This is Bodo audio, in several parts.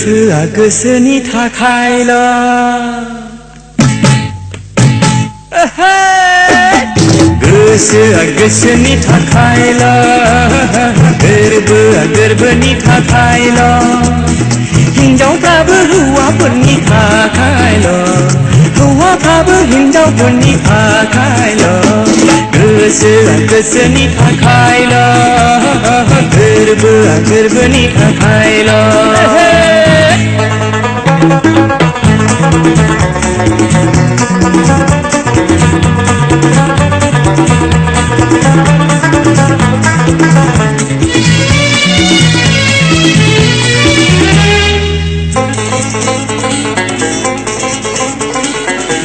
गोसोआ गोसोनि थाखायल' गोसोआ गोसोनि थाखायल' गोरबोआ गोरबोनि थाखायल' हिन्जावफ्राबो हौवाफोरनि थाखायल' हौवाफ्राबो हिन्जावफोरनि थाखायल' गोसोआ गोसोनि थाखायल' गोरबोआ गोरबोनि थाखायल'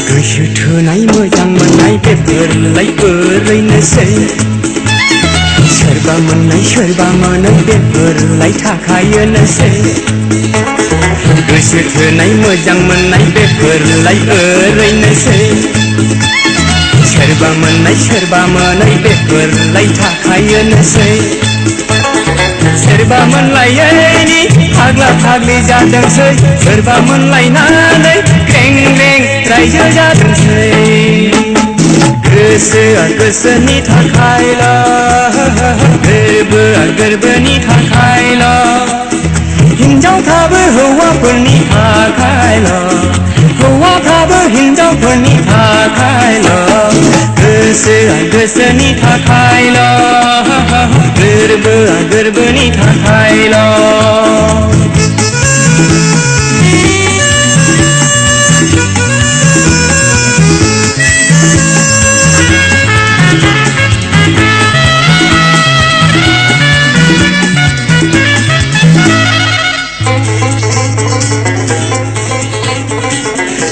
गोसो थोनाय मोजां मोननाय बेफोरलाय ओरैनोसै सोरबा मोननाय सोरबा मोनै बेफोरलाय थाखायोनोसै गोसो थोनाय मोजां मोननाय बेफोरलाय ओरैनोसै सोरबा मोननाय सोरबा मोनै बेफोरलाय थाखायोनोसै सोरबा मोनलायैनि फाग्ला फाग्लि जादोंसै सोरबा मोनलायनानै ग्रें ग्रें रायजो जादोंसै गोसोआ गोसोनि थाखायल' गोरबोआ गोरबोनि थाखायल' हिन्जावफ्राबो हौवाफोरनि थाखायल' हौवाफ्राबो हिन्जावफोरनि थाखायल' गोसोआ गोसोनि थाखायल' गोरबोआ गोरबोनि थाखायल'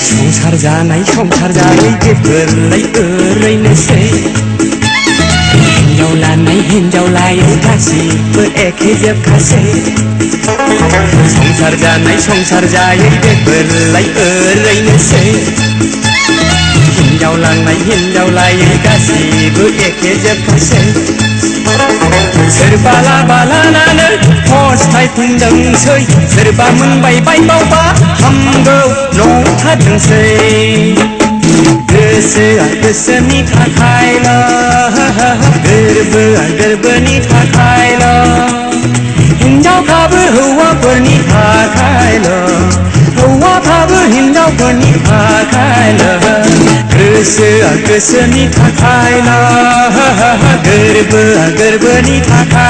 संसार जानाय संसार जायै बेफोरलाय ओरैनोसै हिन्जाव लानाय हिन्जाव लायै गासिबो एखे जोबखासै संसार जानाय संसार जायै बेफोरलाय ओरैनोसै हिन्जाव लानाय हिन्जाव लायै गासिबो एखे जोबखासै सोरबा लाबा लानानै फस्थायफिनदोंसै सोरबा मोनबाय बायबावबा हामगौ नंथारदोंसै गोसोआ गोसोनि थाखायल' गोरबोआ गोरबोनि थाखायल' हिन्जावफ्राबो हौवाफोरनि थाखायल' हौवाफ्राबो हिन्जावफोरनि थाखायल' गोसोआ गोसोनि थाखायल' गोरबोआ गोरबोनि थाखायल'